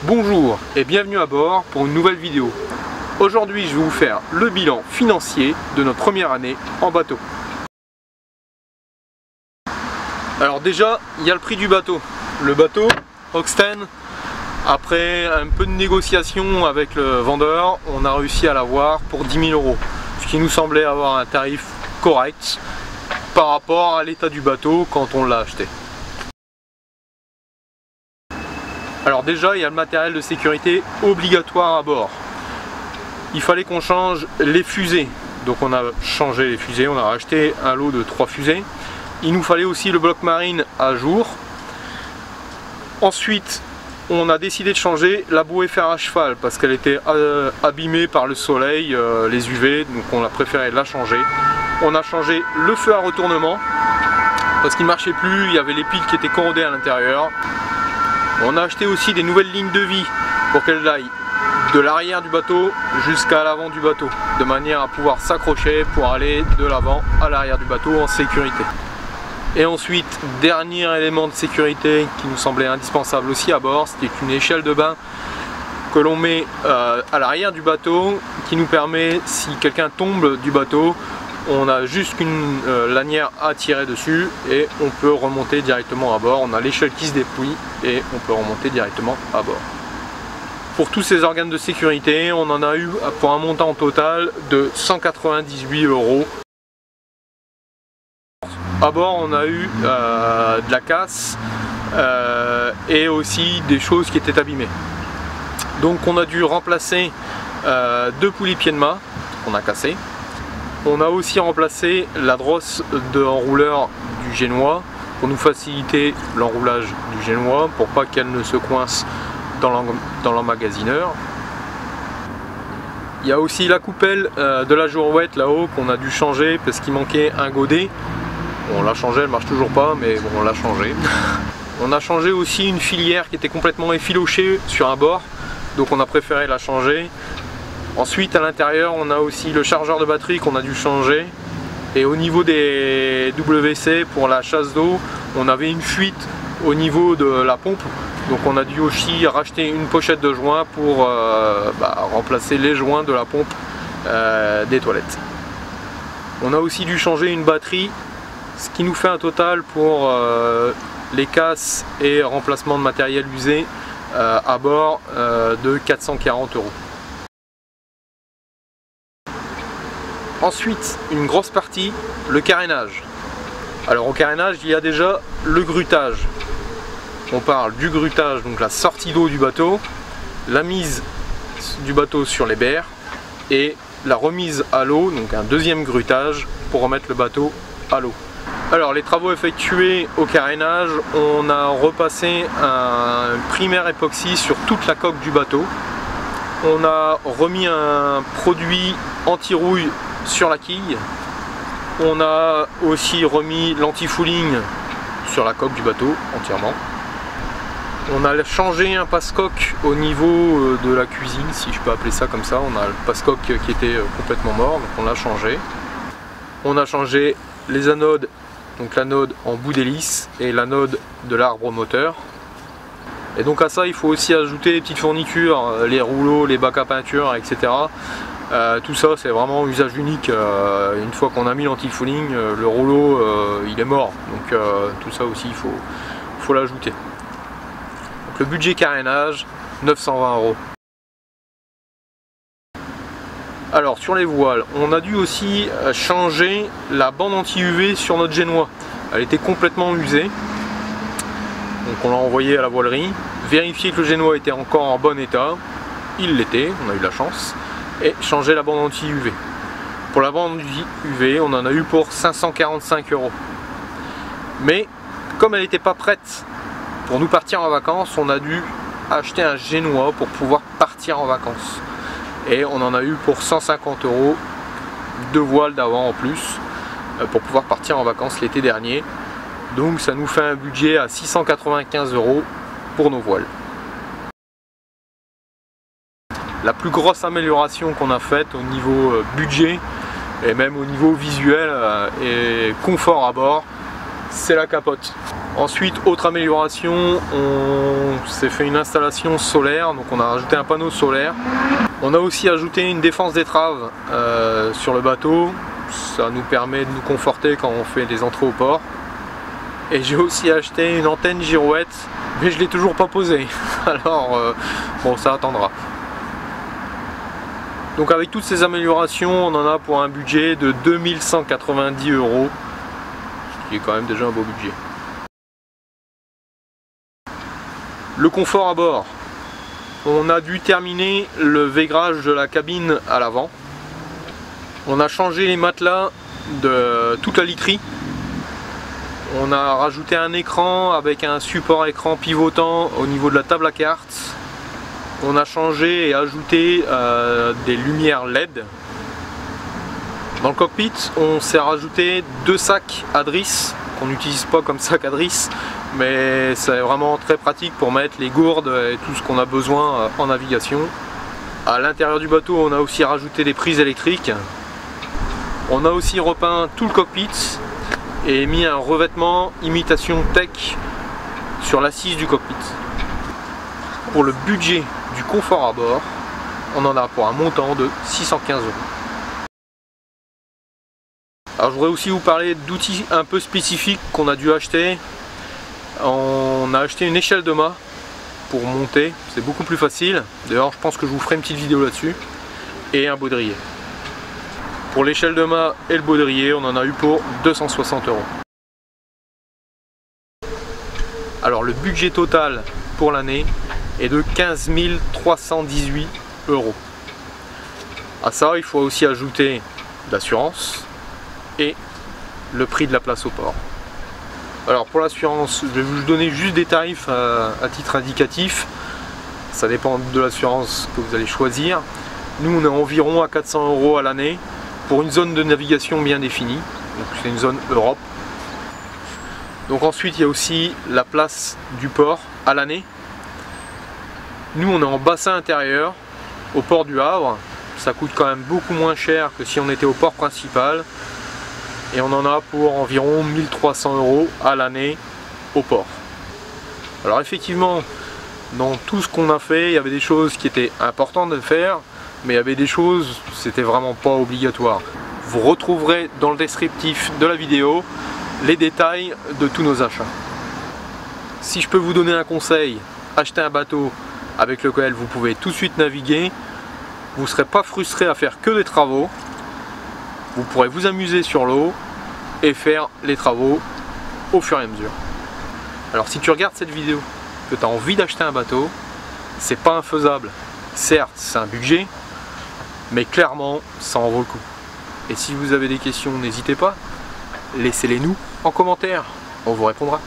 Bonjour et bienvenue à bord pour une nouvelle vidéo. Aujourd'hui je vais vous faire le bilan financier de notre première année en bateau. Alors déjà il y a le prix du bateau. Le bateau Oxten, après un peu de négociation avec le vendeur, on a réussi à l'avoir pour 10 000 €. Ce qui nous semblait avoir un tarif correct par rapport à l'état du bateau quand on l'a acheté. Alors déjà, il y a le matériel de sécurité obligatoire à bord. Il fallait qu'on change les fusées. Donc on a changé les fusées, on a racheté un lot de 3 fusées. Il nous fallait aussi le bloc marine à jour. Ensuite, on a décidé de changer la bouée fer à cheval parce qu'elle était abîmée par le soleil, les UV, donc on a préféré la changer. On a changé le feu à retournement parce qu'il ne marchait plus, il y avait les piles qui étaient corrodées à l'intérieur. On a acheté aussi des nouvelles lignes de vie pour qu'elles aillent de l'arrière du bateau jusqu'à l'avant du bateau, de manière à pouvoir s'accrocher pour aller de l'avant à l'arrière du bateau en sécurité. Et ensuite, dernier élément de sécurité qui nous semblait indispensable aussi à bord, c'était une échelle de bain que l'on met à l'arrière du bateau, qui nous permet, si quelqu'un tombe du bateau, on a juste une lanière à tirer dessus et on peut remonter directement à bord. On a l'échelle qui se dépouille et on peut remonter directement à bord. Pour tous ces organes de sécurité, on en a eu pour un montant total de 198 €. À bord, on a eu de la casse et aussi des choses qui étaient abîmées. Donc on a dû remplacer 2 poulies pieds de mât qu'on a cassées. On a aussi remplacé la drosse d'enrouleur du génois pour nous faciliter l'enroulage du génois pour pas qu'elle ne se coince dans l'emmagasineur. Il y a aussi la coupelle de la girouette là-haut qu'on a dû changer parce qu'il manquait un godet. Bon, on l'a changé, elle marche toujours pas, mais bon, on l'a changé. On a changé aussi une filière qui était complètement effilochée sur un bord, donc on a préféré la changer. Ensuite, à l'intérieur, on a aussi le chargeur de batterie qu'on a dû changer. Et au niveau des WC pour la chasse d'eau, on avait une fuite au niveau de la pompe. Donc on a dû aussi racheter une pochette de joints pour remplacer les joints de la pompe des toilettes. On a aussi dû changer une batterie, ce qui nous fait un total pour les casses et remplacement de matériel usé à bord de 440 €. Ensuite, une grosse partie, le carénage. Alors au carénage, il y a déjà le grutage. On parle du grutage, donc la sortie d'eau du bateau, la mise du bateau sur les berres et la remise à l'eau, donc un deuxième grutage pour remettre le bateau à l'eau. Alors les travaux effectués au carénage, on a repassé un primaire époxy sur toute la coque du bateau. On a remis un produit anti-rouille sur la quille. On a aussi remis l'anti-fouling sur la coque du bateau entièrement. On a changé un passe-coque au niveau de la cuisine, si je peux appeler ça comme ça. On a le passe-coque qui était complètement mort, donc on l'a changé. On a changé les anodes, donc l'anode en bout d'hélice et l'anode de l'arbre moteur. Et donc à ça il faut aussi ajouter les petites fournitures, les rouleaux, les bacs à peinture, etc. Tout ça c'est vraiment usage unique. Une fois qu'on a mis l'anti-fouling, le rouleau il est mort. Donc tout ça aussi il faut l'ajouter. Donc le budget carénage, 920 €. Alors sur les voiles, on a dû aussi changer la bande anti-UV sur notre génois. Elle était complètement usée. Donc on l'a envoyé à la voilerie, vérifier que le génois était encore en bon état. Il l'était, on a eu de la chance. Et changer la bande anti-UV. Pour la bande UV, on en a eu pour 545 €. Mais comme elle n'était pas prête pour nous partir en vacances, on a dû acheter un génois pour pouvoir partir en vacances. Et on en a eu pour 150 €, 2 voiles d'avant en plus, pour pouvoir partir en vacances l'été dernier. Donc ça nous fait un budget à 695 € pour nos voiles. La plus grosse amélioration qu'on a faite au niveau budget et même au niveau visuel et confort à bord, c'est la capote. Ensuite, autre amélioration, on s'est fait une installation solaire, donc on a rajouté un panneau solaire. On a aussi ajouté une défense d'étrave sur le bateau, ça nous permet de nous conforter quand on fait des entrées au port. Et j'ai aussi acheté une antenne girouette, mais je ne l'ai toujours pas posée, alors bon, ça attendra. Donc avec toutes ces améliorations, on en a pour un budget de 2190 €, ce qui est quand même déjà un beau budget. Le confort à bord. On a dû terminer le vaigrage de la cabine à l'avant. On a changé les matelas de toute la literie. On a rajouté un écran avec un support écran pivotant au niveau de la table à cartes. On a changé et ajouté des lumières LED. Dans le cockpit, on s'est rajouté 2 sacs Adris, qu'on n'utilise pas comme sac Adris, mais c'est vraiment très pratique pour mettre les gourdes et tout ce qu'on a besoin en navigation. À l'intérieur du bateau, on a aussi rajouté des prises électriques. On a aussi repeint tout le cockpit et mis un revêtement imitation tech sur l'assise du cockpit. Pour le budget du confort à bord, on en a pour un montant de 615 €. Alors je voudrais aussi vous parler d'outils un peu spécifiques qu'on a dû acheter. On a acheté une échelle de mât pour monter, c'est beaucoup plus facile. D'ailleurs je pense que je vous ferai une petite vidéo là-dessus. Et un baudrier. Pour l'échelle de mât et le baudrier, on en a eu pour 260 €. Alors le budget total pour l'année est de 15 318 €. À ça, il faut aussi ajouter l'assurance et le prix de la place au port. Alors pour l'assurance, je vais vous donner juste des tarifs à titre indicatif. Ça dépend de l'assurance que vous allez choisir. Nous, on est environ à 400 € à l'année pour une zone de navigation bien définie. Donc c'est une zone Europe. Donc ensuite, il y a aussi la place du port à l'année. Nous, on est en bassin intérieur au port du Havre. Ça coûte quand même beaucoup moins cher que si on était au port principal. Et on en a pour environ 1300 € à l'année au port. Alors effectivement, dans tout ce qu'on a fait, il y avait des choses qui étaient importantes de faire, mais il y avait des choses, c'était vraiment pas obligatoire. Vous retrouverez dans le descriptif de la vidéo les détails de tous nos achats. Si je peux vous donner un conseil, achetez un bateau avec lequel vous pouvez tout de suite naviguer. Vous ne serez pas frustré à faire que des travaux. Vous pourrez vous amuser sur l'eau et faire les travaux au fur et à mesure. Alors si tu regardes cette vidéo, que tu as envie d'acheter un bateau, c'est pas infaisable. Certes, c'est un budget, mais clairement, ça en vaut le coup. Et si vous avez des questions, n'hésitez pas, laissez-les nous en commentaire, on vous répondra.